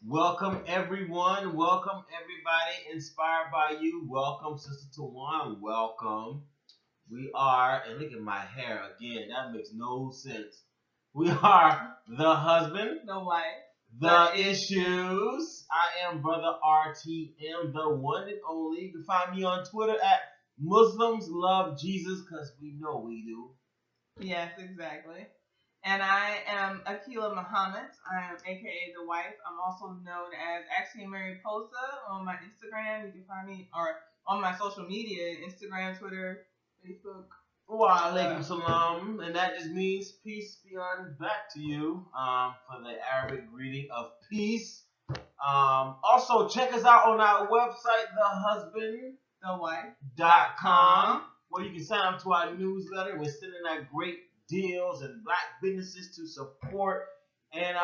Welcome everyone. Welcome everybody inspired by you. Welcome Sister Tawan. Welcome. We are, and look at my hair again. That makes no sense. We are the husband, The wife. the issues. I am Brother RTM, the one and only. You can find me on Twitter at Muslims Love Jesus, because we know we do. Yes, exactly. And I am Akila Muhammad. I am aka the wife. I'm also known as Actually Mary Posa on my Instagram. You can find me or on my social media, Instagram, Twitter, Facebook. Wa alaikum salam, and that just means peace be on back to you. For the Arabic greeting of peace. Also check us out on our website, The wife. thehusband.com, where you can sign up to our newsletter. We're sending out great deals and black businesses to support, and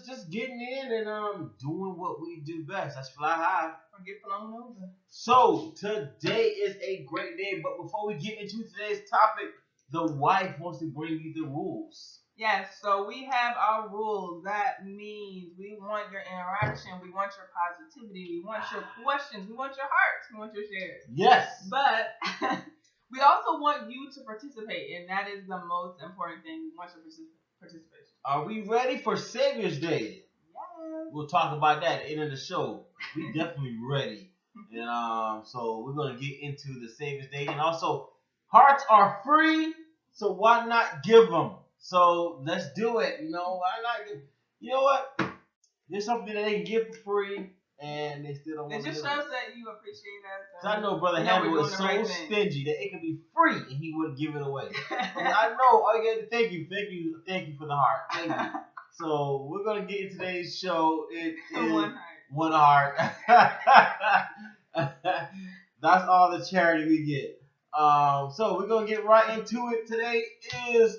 just getting in and doing what we do best. That's fly high. Or get flown over. So today is a great day, but before we get into today's topic, the wife wants to bring you the rules. Yes, so we have our rules. That means we want your interaction, we want your positivity, we want your questions, we want your hearts, we want your shares. Yes. But we also want you to participate, and that is the most important thing. We want your participation. Are we ready for Savior's Day? Yes. We'll talk about that at the end of the show. We definitely ready. And so we're gonna get into the Savior's Day, and also hearts are free, so why not give them? So let's do it. Why not give? You know what? There's something that they can get for free, and they still don't want It to give just it. shows that you appreciate us. 'Cause I know Brother you know we're Hannibal is doing so the right thing. stingy that it could be free and he wouldn't give it away. And I know. Oh yeah, thank you for the heart. Thank you. So we're gonna get into today's show. It is One heart. one heart. That's all the charity we get. So we're gonna get right into it. Today is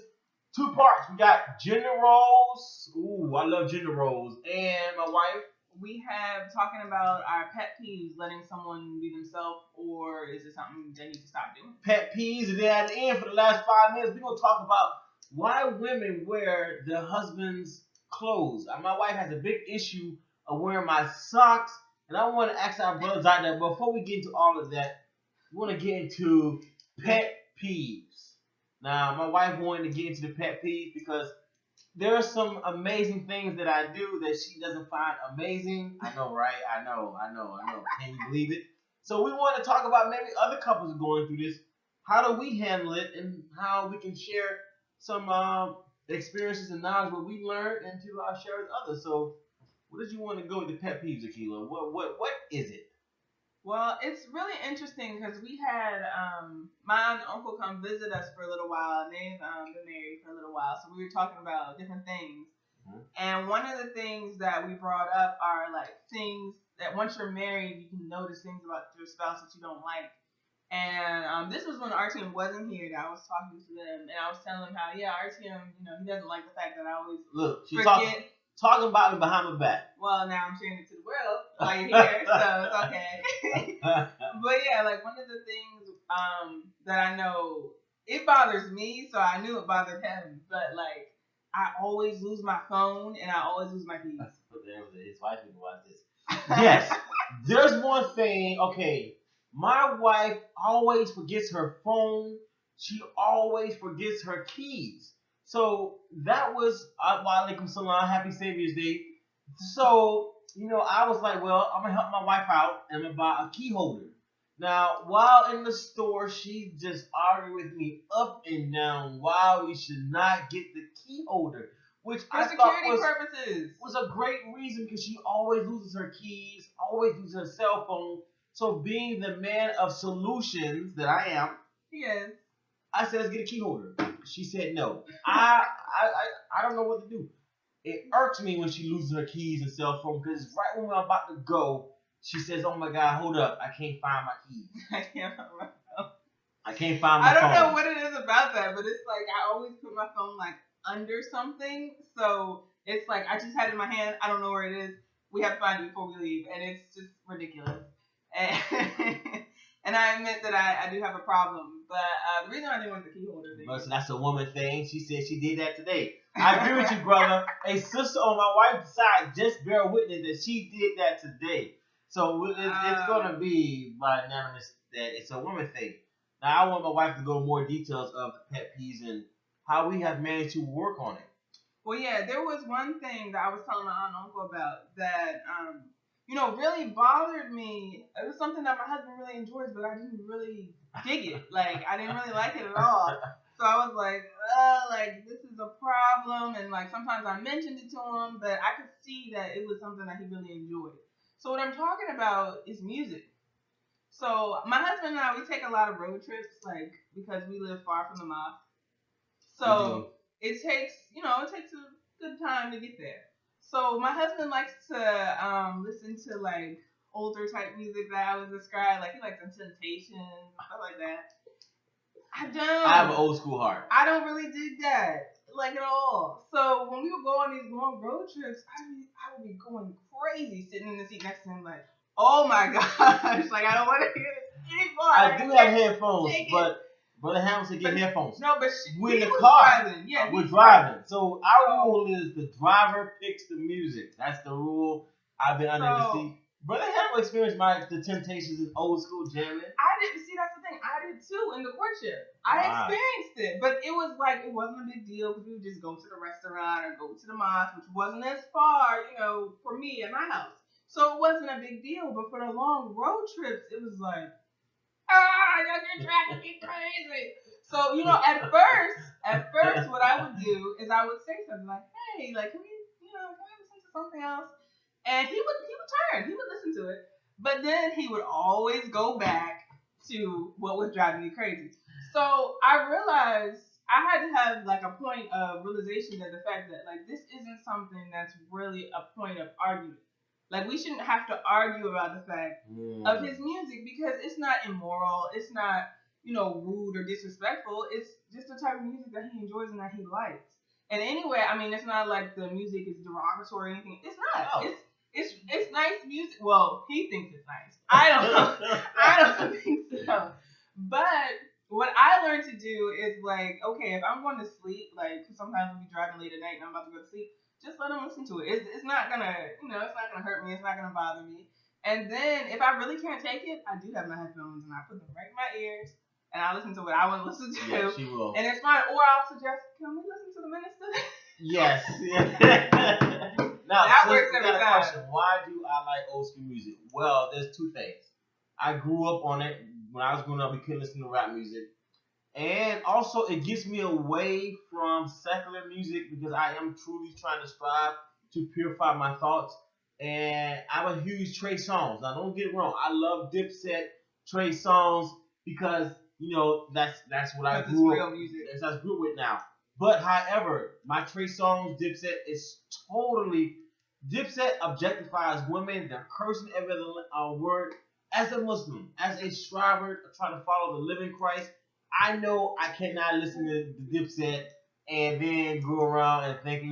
two parts. We got gender roles. Ooh, I love gender roles. And my wife. We have talking about our pet peeves, letting someone be themselves, or is it something they need to stop doing? Pet peeves, and then at the end for the last 5 minutes, we're gonna talk about why women wear their husband's clothes. My wife has a big issue of wearing my socks, and I want to ask our brothers out there. Before we get into all of that, we want to get into pet peeves. Now, my wife wanted to get into the pet peeves because there are some amazing things that I do that she doesn't find amazing. I know, right? I know. Can you believe it? So we want to talk about maybe other couples are going through this. How do we handle it, and how we can share some experiences and knowledge what we learned and to share with others. So, what did you want to go with the pet peeves, Akila? What is it? Well, it's really interesting because we had my aunt and uncle come visit us for a little while, and they've been married for a little while. So we were talking about different things, and one of the things that we brought up are like things that once you're married, you can notice things about your spouse that you don't like. And this was when RTM wasn't here. That I was talking to them, and I was telling them how RTM, he doesn't like the fact that I always Look, she's forget. talking about me behind my back. Well, now I'm sharing it to the world while you're here, so it's okay. But yeah, like one of the things that I know it bothers me, so I knew it bothered him. But like, I always lose my phone and I always lose my keys. His wife would watch this. Yes, there's one thing. Okay, my wife always forgets her phone. She always forgets her keys. So that was wa alaikum salam, happy Savior's Day. So, I was like, well, I'm gonna help my wife out and I'm gonna buy a key holder. Now, while in the store, she just argued with me up and down why we should not get the key holder, which For I thought security purposes. was a great reason because she always loses her keys, always loses her cell phone. So, being the man of solutions that I am, Yes. I said, let's get a key holder. She said no. I don't know what to do. It irks me when she loses her keys and cell phone because right when we're about to go, she says, "Oh my God, hold up! I can't find my keys. I can't find my phone. I can't find my I don't phone." know what it is about that, but it's like I always put my phone like under something, so it's like I just had it in my hand. I don't know where it is. We have to find it before we leave, and it's just ridiculous. And, and I admit that I do have a problem, But the reason I didn't want the key holder thing. So that's a woman thing. She said she did that today. I agree with you, brother. A sister on my wife's side just bear witness that she did that today. So it's going to be by unanimous that it's a woman thing. Now, I want my wife to go into more details of the pet peeves and how we have managed to work on it. Well, yeah, there was one thing that I was telling my aunt and uncle about that, really bothered me. It was something that my husband really enjoys, but I didn't really dig it. Like, I didn't really like it at all. So I was like, this is a problem. And, like, sometimes I mentioned it to him, but I could see that it was something that he really enjoyed. So what I'm talking about is music. So my husband and I, we take a lot of road trips, like, because we live far from the mosque. So it takes a good time to get there. So my husband likes to listen to like older type music that I would describe. Like he likes Temptation, stuff like that. I don't. I have an old school heart. I don't really dig that like at all. So when we would go on these long road trips, I would be going crazy sitting in the seat next to him, like, oh my gosh, like I don't want to hear this anymore. I do have headphones, but Brother Hamilton said get headphones. No, but we're in the car. Driving. Yeah, we're driving. So our rule is the driver picks the music. That's the rule. I've been under the seat. Brother Hamilton experienced the Temptations in old school jamming. I didn't see. That's the thing. I did too in the courtship. I experienced it, but it was like it wasn't a big deal because we would just go to the restaurant or go to the mosque, which wasn't as far, for me at my house. So it wasn't a big deal. But for the long road trips, it was like, you're driving me crazy. So at first, what I would do is I would say something like, hey, like can we listen to something else? And he would turn. He would listen to it. But then he would always go back to what was driving me crazy. So I realized I had to have like a point of realization that the fact that like this isn't something that's really a point of argument. Like we shouldn't have to argue about the fact of his music because it's not immoral. It's not, rude or disrespectful. It's just the type of music that he enjoys and that he likes. And anyway, I mean, it's not like the music is derogatory or anything. It's not. Oh. It's nice music. Well, he thinks it's nice. I don't think so. But what I learned to do is like, okay, if I'm going to sleep, like, cause sometimes we'll be driving late at night and I'm about to go to sleep, just let him listen to it. It's not gonna, it's not gonna hurt me. It's not gonna bother me. And then if I really can't take it, I do have my headphones and I put them right in my ears and I listen to what I want to listen to. Yeah, she will. And it's fine. Or I'll suggest, can we listen to the minister? Yes. Now, that works every time. Question. Why do I like old school music? Well, there's two things. I grew up on it. When I was growing up, we couldn't listen to rap music. And also, it gets me away from secular music because I am truly trying to strive to purify my thoughts. And I'm a huge Trey Songz. Now, don't get it wrong. I love Dipset, Trey Songz because, that's what I grew up with. That's what I grew up with now. But, however, my Trey Songz, Dipset is totally... Dipset objectifies women. They're cursing every other word. As a Muslim, as a striver trying to follow the living Christ, I know I cannot listen to the Dipset and then go around and think,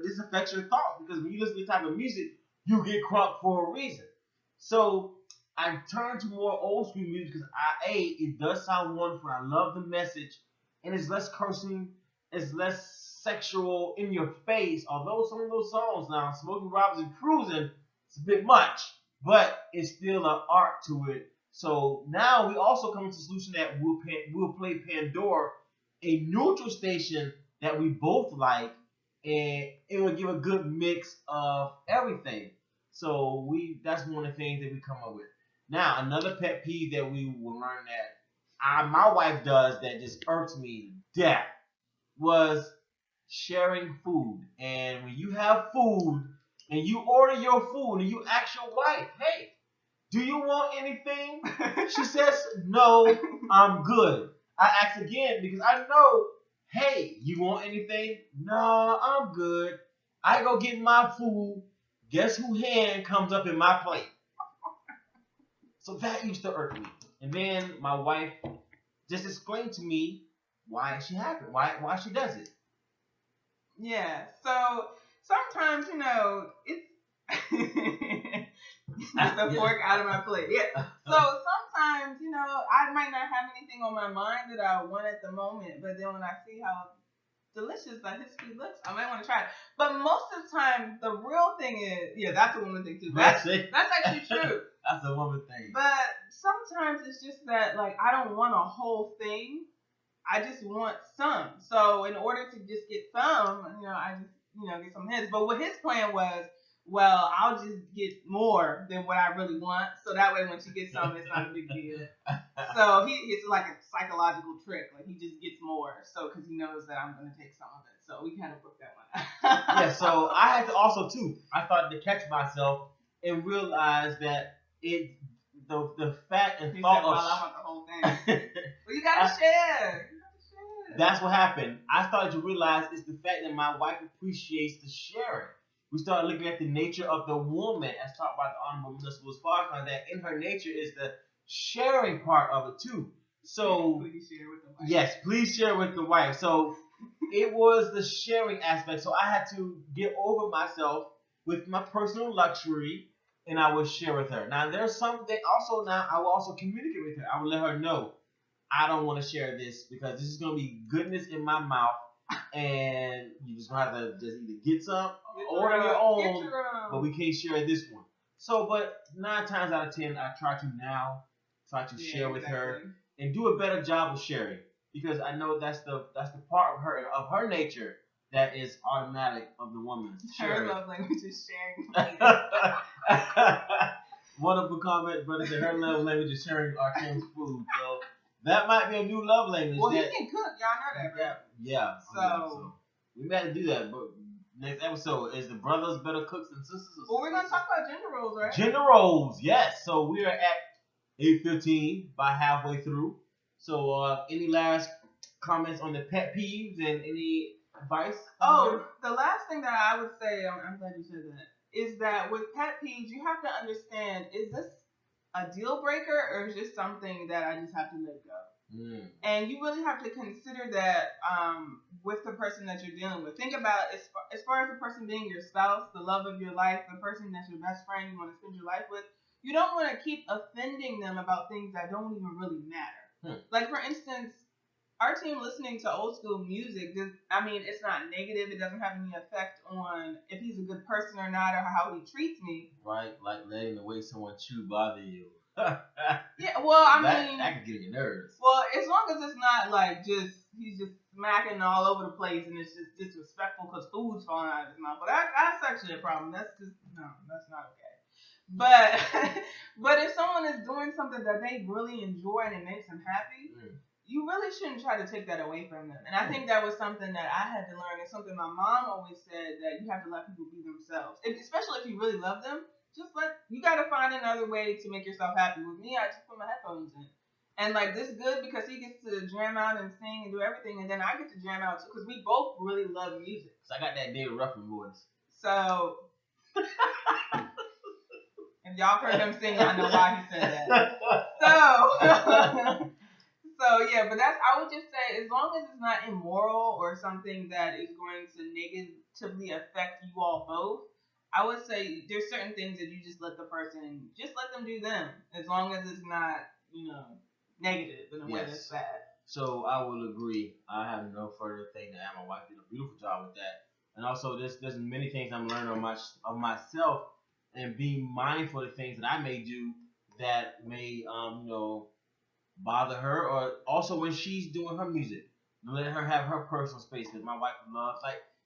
this affects your thoughts because when you listen to this type of music, you get crunk for a reason. So I turn to more old school music because it does sound wonderful. I love the message, and it's less cursing, it's less sexual in your face. Although some of those songs now, Smokey Robinson Cruising, it's a bit much, but it's still an art to it. So now we also come to the solution that we'll play Pandora, a neutral station that we both like, and it will give a good mix of everything. So that's one of the things that we come up with. Now, another pet peeve that we will learn that my wife does that just irks me to death was sharing food. And when you have food and you order your food and you ask your wife, hey, do you want anything? She says, no, I'm good. I ask again because I know, hey, you want anything? No, I'm good. I go get my food. Guess whose hand comes up in my plate? So that used to irk me. And then my wife just explained to me why she happened, why she does it. Yeah. So sometimes, it's Get the fork out of my plate. Yeah. So sometimes, I might not have anything on my mind that I want at the moment, but then when I see how delicious that his food looks, I might want to try it. But most of the time, the real thing is, yeah, that's a woman thing too. That's actually true. That's a woman thing. But sometimes it's just that, like, I don't want a whole thing. I just want some. So in order to just get some, I just, get some of his. But what his plan was, well, I'll just get more than what I really want. So that way when she gets some, it's not a big deal. So it's like a psychological trick. Like, he just gets more. So, because he knows that I'm going to take some of it. So we kind of booked that one out. Yeah, so I had to also, too, I started to catch myself and realize that the fact and thought of... I want the whole thing. Well, you got to share. That's what happened. I started to realize it's the fact that my wife appreciates the sharing. We started looking at the nature of the woman, as taught by the Honorable Minister Farrakhan, that in her nature is the sharing part of it too. So, please share with the wife. Yes, please share with the wife. So, it was the sharing aspect. So, I had to get over myself with my personal luxury, and I would share with her. Now, there's something also now I will also communicate with her. I will let her know, I don't want to share this because this is going to be goodness in my mouth, and you just going to have to just either get some, order your own, but we can't share this one. So, but 9 times out of 10, I try to share with her and do a better job of sharing, because I know that's the part of her nature that is automatic of the woman. Her love language is sharing. Wonderful comment, but it's her love language is sharing our Kim's food. So that might be a new love language. Well, he can cook. Y'all know that, right? Yeah. So we got to do that. But next episode is the brothers better cooks than sisters. Well, we're gonna talk about gender roles, right? Gender roles, yes. So we are at 8:15, by halfway through. So any last comments on the pet peeves and any advice? Oh, the last thing that I would say, I'm glad you said that, is that with pet peeves, you have to understand, is this a deal breaker or is this something that I just have to let go? And you really have to consider that with the person that you're dealing with. Think about, as far as the person being your spouse, the love of your life, the person that's your best friend you want to spend your life with, you don't want to keep offending them about things that don't even really matter. Like, for instance, our team listening to old school music, it's not negative. It doesn't have any effect on if he's a good person or not or how he treats me. Right, like letting the way someone chew bother you. Yeah, well, that could get on your nerves. Well, as long as it's not like he's just smacking all over the place and it's just disrespectful because food's falling out of his mouth. But that's actually a problem. That's not okay. But if someone is doing something that they really enjoy and it makes them happy, you really shouldn't try to take that away from them. And I think that was something that I had to learn. It's something my mom always said, that you have to let people be themselves, especially if you really love them. You got to find another way to make yourself happy. With me, I just put my headphones in. And, like, this is good because he gets to jam out and sing and do everything. And then I get to jam out, too, because we both really love music. So I got that David Ruffin voice. So, if y'all heard him sing, I know why he said that. So, yeah, but I would just say, as long as it's not immoral or something that is going to negatively affect you all both, I would say there's certain things that you just let them do them, as long as it's not, negative in a way that's bad. So I will agree. I have no further thing to add. My wife did a beautiful job with that. And also, there's many things I'm learning of myself and being mindful of things that I may do that may, bother her, or also when she's doing her music, letting her have her personal space. Because my wife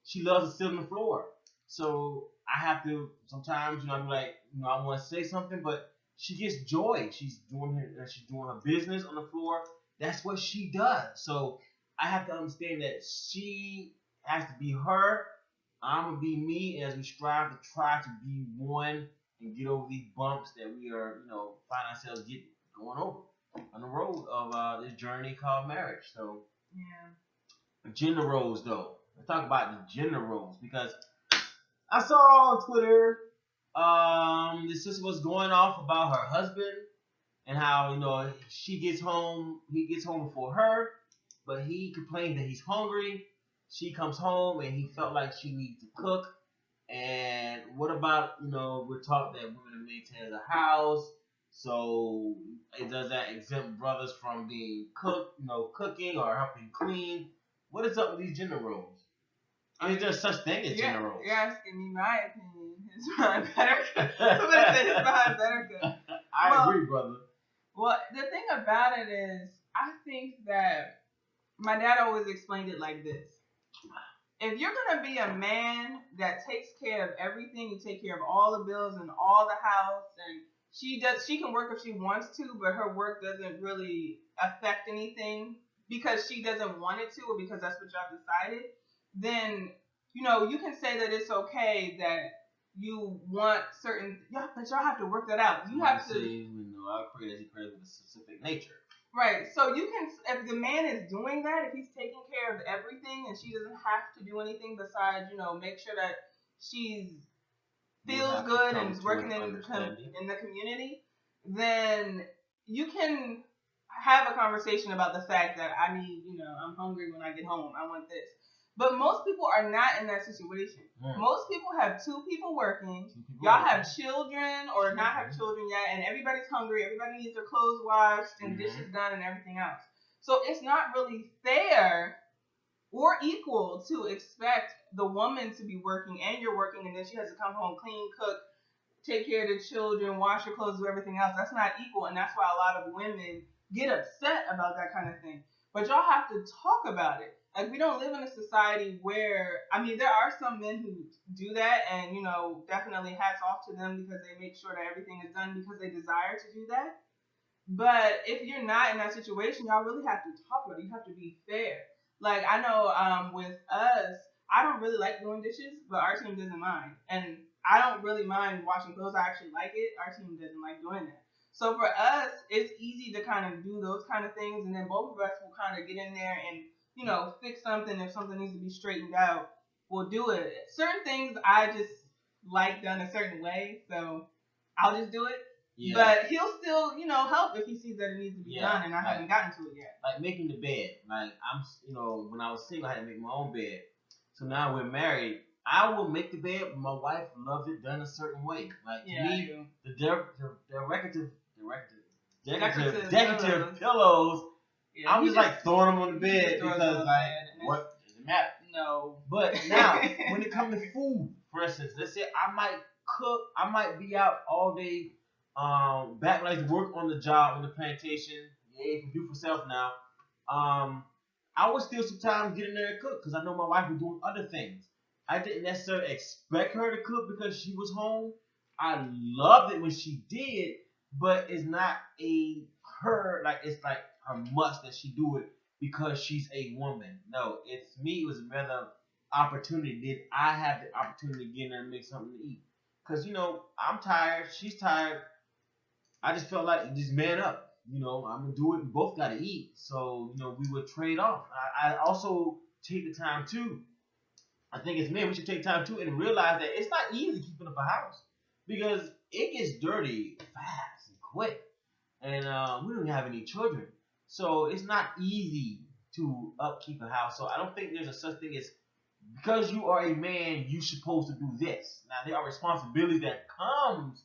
she loves to sit on the floor. So I have to sometimes, I'm like, I want to say something, but she gets joy. She's doing her business on the floor. That's what she does. So I have to understand that she has to be her. I'm gonna be me, as we strive to try to be one and get over these bumps that we are, find ourselves going over on the road of this journey called marriage. So yeah, gender roles though. Let's talk about the gender roles, because I saw on Twitter, this sister was going off about her husband and how, he gets home before her, but he complains that he's hungry. She comes home and he felt like she needs to cook. And what about, we're taught that women are maintains the house. So it does that exempt brothers from being cooking or helping clean. What is up with these gender roles? Is there such thing as gender roles? You're asking me my opinion. His behind better. Somebody said his behind better. I agree, brother. Well, the thing about it is, I think that my dad always explained it like this. If you're gonna be a man that takes care of everything, you take care of all the bills and all the house, and she can work if she wants to, but her work doesn't really affect anything because she doesn't want it to or because that's what y'all decided, then you can say that it's okay that you want certain, yeah, but y'all have to work that out. You have to. Our creator is created with a specific nature. Right. So you can, if the man is doing that, if he's taking care of everything and she doesn't have to do anything besides, make sure that she feels good and is working in the community, then you can have a conversation about the fact that I need, I'm hungry when I get home. I want this. But most people are not in that situation. Most people have two people working. Y'all have children or not have children yet, and everybody's hungry. Everybody needs their clothes washed and dishes done and everything else. So it's not really fair or equal to expect the woman to be working and you're working, and then she has to come home, clean, cook, take care of the children, wash your clothes, do everything else. That's not equal, and that's why a lot of women get upset about that kind of thing. But y'all have to talk about it. Like, we don't live in a society where, there are some men who do that, and, definitely hats off to them because they make sure that everything is done because they desire to do that. But if you're not in that situation, y'all really have to talk about it. You have to be fair. Like, I know with us, I don't really like doing dishes, but our team doesn't mind. And I don't really mind washing clothes. I actually like it. Our team doesn't like doing that. So for us, it's easy to kind of do those kind of things, and then both of us will kind of get in there and, fix something. If something needs to be straightened out, we'll do it. Certain things I just like done a certain way, so I'll just do it. Yeah. But he'll still, help if he sees that it needs to be done, and I haven't gotten to it yet. Like making the bed. Like when I was single, I had to make my own bed. So now we're married. I will make the bed, but my wife loves it done a certain way. Like to me, the decorative pillows. Yeah, I'm just like throwing them on the bed because what does it matter? No. But now, when it comes to food, for instance, let's say I might cook, I might be out all day, back like work on the job on the plantation. Yeah, you can do for self now. I would still sometimes get in there and cook because I know my wife was doing other things. I didn't necessarily expect her to cook because she was home. I loved it when she did, but it's not it's like her must that she do it because she's a woman. No, it's me. It was another opportunity. Did I have the opportunity to get in there and make something to eat? Because, I'm tired. She's tired. I just felt like just man up. I'm going to do it. We both got to eat. So, we would trade off. I also take the time too. I think as men, we should take time too and realize that it's not easy keeping up a house because it gets dirty fast and quick. And we don't have any children. So it's not easy to upkeep a house. So I don't think there's a such thing as because you are a man, you're supposed to do this. Now there are responsibilities that comes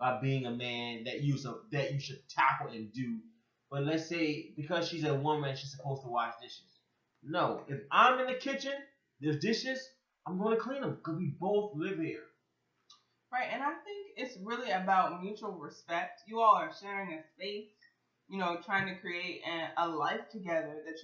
by being a man that you should tackle and do. But let's say because she's a woman, she's supposed to wash dishes. No, if I'm in the kitchen, there's dishes, I'm going to clean them because we both live here. Right, and I think it's really about mutual respect. You all are sharing a space, trying to create a life together that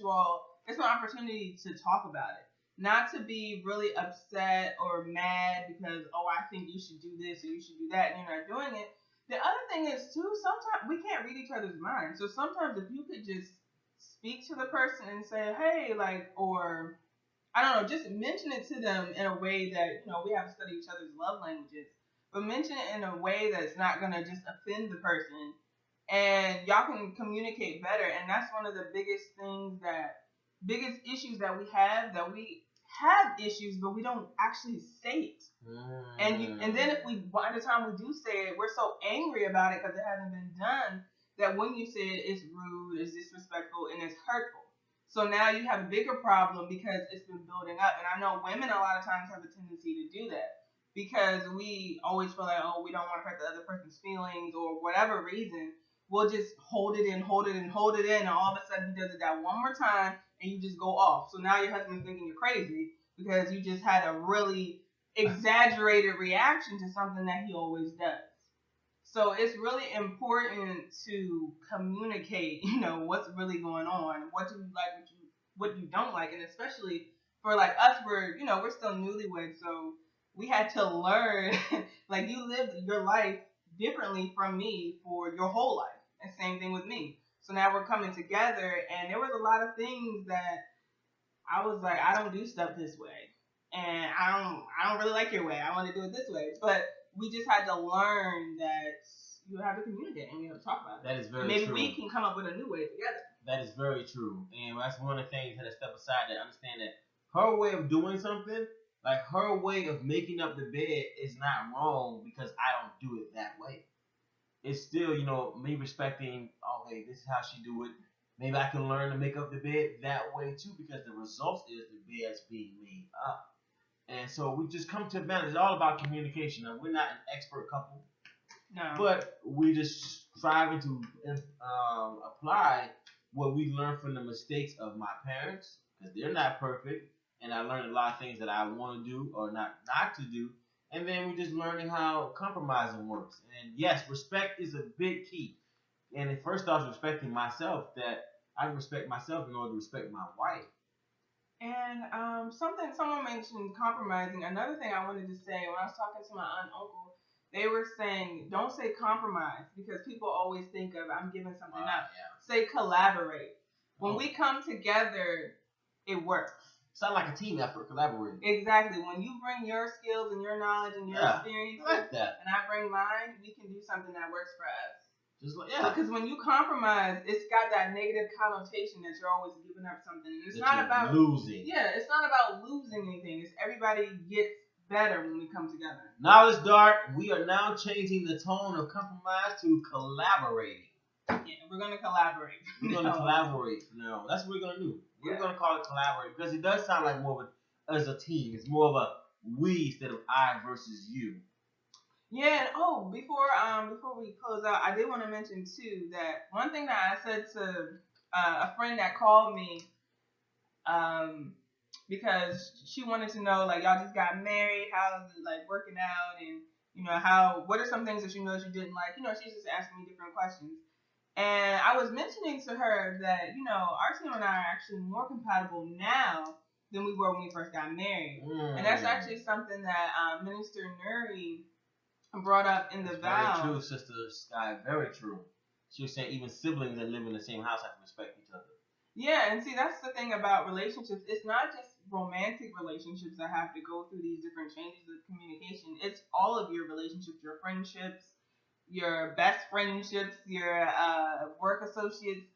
it's an opportunity to talk about it. Not to be really upset or mad because, I think you should do this or you should do that and you're not doing it. The other thing is, too, sometimes we can't read each other's minds. So sometimes if you could just speak to the person and say, hey, or I don't know, just mention it to them in a way that, we have to study each other's love languages, but mention it in a way that's not going to just offend the person and y'all can communicate better. And that's one of the biggest issues that we have issues, but we don't actually say it. And then by the time we do say it, we're so angry about it because it hasn't been done that when you say it, it's rude, it's disrespectful, and it's hurtful. So now you have a bigger problem because it's been building up. And I know women a lot of times have a tendency to do that. because we always feel like, oh, we don't want to hurt the other person's feelings or whatever reason, we'll just hold it in, hold it in, hold it in, and all of a sudden he does it that one more time, and you just go off. So now your husband's thinking you're crazy because you just had a really exaggerated reaction to something that he always does. So it's really important to communicate, what's really going on, what you like, what you don't like, and especially for like us, we're still newlyweds, so we had to learn. Like you lived your life differently from me for your whole life, and same thing with me. So now we're coming together, and there was a lot of things that I was like, I don't do stuff this way, and I don't really like your way. I want to do it this way, but we just had to learn that you have to communicate and you have to talk about it. That is very Maybe true. we can come up with a new way together. That is very true, and that's one of the things that I step aside to understand that her way of doing something, like her way of making up the bed, is not wrong because I don't do it that way. It's still, me respecting, okay, this is how she do it. Maybe I can learn to make up the bed that way too because the result is the bed's being made up. And so we just come to a balance. It's all about communication. Now, we're not an expert couple, No. but we just striving to apply what we learned from the mistakes of my parents because they're not perfect, and I learned a lot of things that I want to do or not to do, and then we're just learning how compromising works. And yes, respect is a big key. And it first starts respecting myself, that I respect myself in order to respect my wife. And someone mentioned compromising. Another thing I wanted to say when I was talking to my aunt and uncle, they were saying don't say compromise because people always think of I'm giving something up. Yeah. Say collaborate. When we come together, it works. Sound like a team effort, collaborating. Exactly. When you bring your skills and your knowledge and your experience, like that, and I bring mine, we can do something that works for us. Just because when you compromise, it's got that negative connotation that you're always giving up something. And it's not about losing. Yeah, it's not about losing anything. It's everybody gets better when we come together. Knowledge Dark, we are now changing the tone of compromise to collaborating. Yeah, we're gonna collaborate. We're gonna collaborate now. That's what we're gonna do. We're gonna call it collaborate because it does sound like more of as a team. It's more of a we instead of I versus you. Yeah. Before we close out, I did want to mention too that one thing that I said to a friend that called me, because she wanted to know like y'all just got married, how's it like working out, and what are some things that that you didn't like. She's just asking me different questions, and I was mentioning to her that our team and I are actually more compatible now than we were when we first got married, and that's actually something that Minister Nuri brought up in the vows. Very true, Sister Sky. Very true. She was saying even siblings that live in the same house have to respect each other. Yeah, and see, that's the thing about relationships. It's not just romantic relationships that have to go through these different changes of communication. It's all of your relationships, your friendships, your best friendships, your work associates.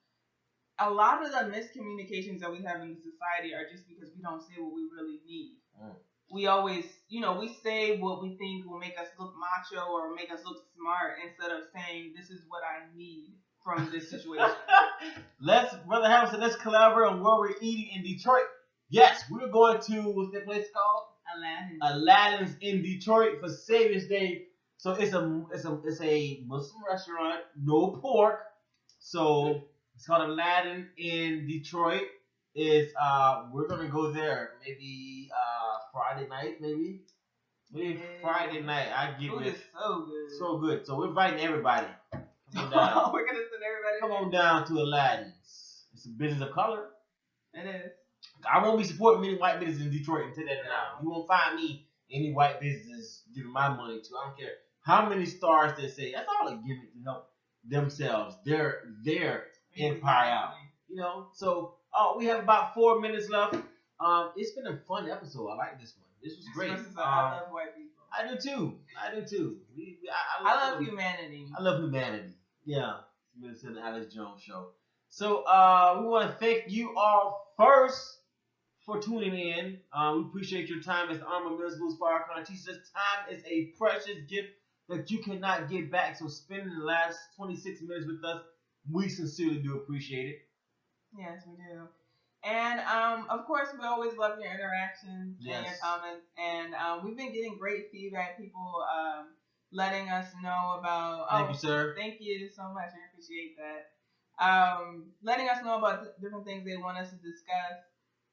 A lot of the miscommunications that we have in society are just because we don't say what we really need. We always, we say what we think will make us look macho or make us look smart instead of saying this is what I need from this situation. Brother Hamilton, let's collaborate on where we're eating in Detroit. Yes, we're going to, what's that place called? Aladdin's in Detroit for Savior's Day. So it's a Muslim restaurant, no pork. So it's called Aladdin in Detroit. We're gonna go there maybe Friday night, maybe Friday night. Food is so good, so good. So we're inviting everybody. Come on down. We're gonna send everybody. Come on down to Aladdin's. It's a business of color. It is. I won't be supporting many white businesses in Detroit until that now. You won't find me any white businesses giving my money to. I don't care how many stars they say. That's all they give it to help themselves, their empire out. So we have about 4 minutes left. It's been a fun episode. I like this one. This was great. I love white people. I do too. I love humanity. I love humanity. Yeah. It's been the Alex Jones Show. So we want to thank you all first for tuning in. We appreciate your time. As the Armor Middle Farrakhan teaches us, time is a precious gift that you cannot get back. So spending the last 26 minutes with us, we sincerely do appreciate it. Yes, we do. And of course, we always love your interactions and your Yes. comments. And we've been getting great feedback. People letting us know about. Thank you, sir. Thank you so much. I appreciate that. Letting us know about different things they want us to discuss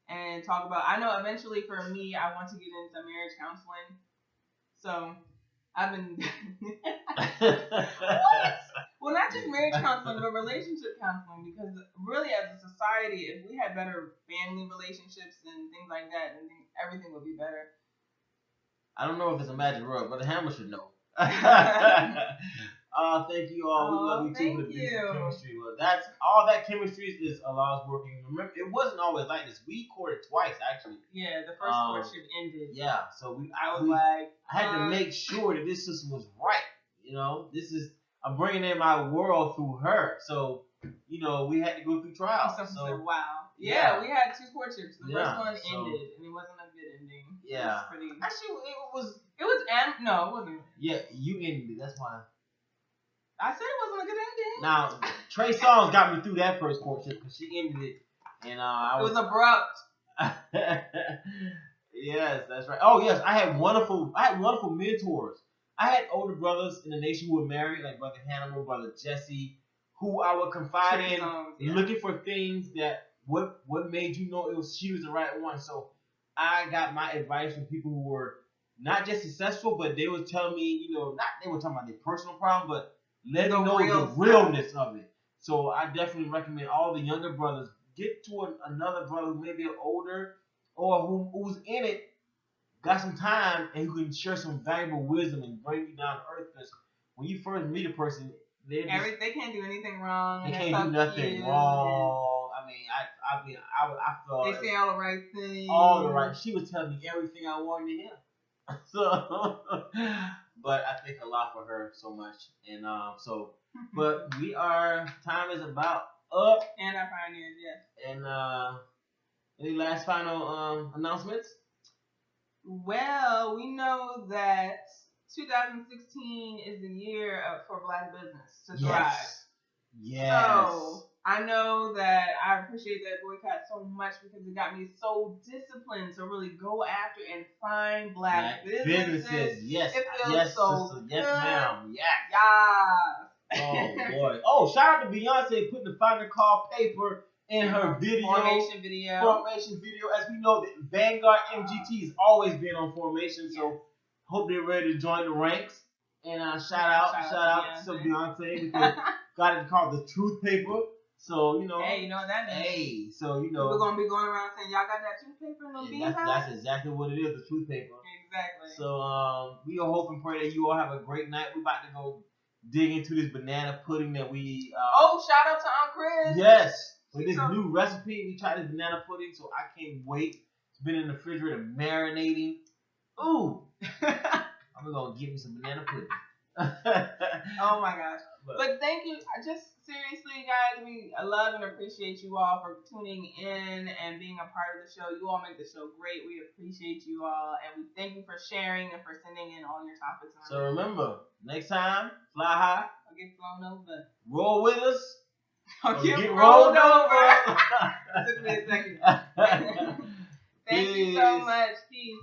and talk about. I know eventually for me, I want to get into marriage counseling. So I've been. What? Well, not just marriage counseling, but relationship counseling. Because really, as a society, if we had better family relationships and things like that, then everything would be better. I don't know if it's a magic word, but the hammer should know. Thank you all. We love you too for the beautiful chemistry. Well, that's all that chemistry is allows working. Remember, it wasn't always like this. We courted twice actually. Yeah, the first courtship ended. Yeah, so I had to make sure that this system was right. You know, I'm bringing in my world through her. So, we had to go through trials. So wow. Yeah, we had two courtships. The first one ended, and it wasn't a good ending. Yeah. Actually, it was. No, it wasn't. Yeah, you ended it. That's why. I said it wasn't a good ending. Now, Trey Songz got me through that first courtship because she ended it, and it was abrupt. Yes, that's right. Oh yes, I had wonderful mentors. I had older brothers in the nation who were married, like Brother Hannibal, Brother Jesse, who I would confide in, looking for things that what made you know she was the right one. So I got my advice from people who were not just successful, but they were telling me, not they were talking about their personal problem, but letting me know the realness of it. So I definitely recommend all the younger brothers get to another brother who may be older or who's in it, got some time, and who can share some valuable wisdom and bring you down to earth. Because when you first meet a person, they can't do anything wrong. They can't do nothing wrong. I felt they say all the right things. All the right. She was telling me everything I wanted to hear. So, but I thank Allah for her so much, and but time is about up. And our pioneers, yes. And any last final announcements? Well, we know that 2016 is the year for Black business to thrive. Yes. So I know that I appreciate that boycott so much because it got me so disciplined to really go after and find Black businesses. Yes. It feels so sister. good. Yes, ma'am. Yes. Yeah. Oh boy. Oh, shout out to Beyonce putting the final call paper in her formation video. As we know, that Vanguard MGT has always been on formation, so hope they're ready to join the ranks. And shout out to Beyonce because got it called the Truth Paper. So Hey, you know what that means? Hey, so we're gonna be going around saying y'all got that Truth Paper in the beehive. That's exactly what it is, the Truth Paper. Exactly. So we all hope and pray that you all have a great night. We're about to go dig into this banana pudding that we. Shout out to Aunt Chris. Yes. With this new recipe, we tried this banana pudding, so I can't wait. It's been in the refrigerator marinating. Ooh. I'm gonna give me some banana pudding. Oh my gosh. But thank you. Seriously, guys, we love and appreciate you all for tuning in and being a part of the show. You all make the show great. We appreciate you all, and we thank you for sharing and for sending in all your topics. So remember, next time, fly high. Or get flown over. Roll with us. Or get rolled over. It took me a second. Thank you so much. Peace.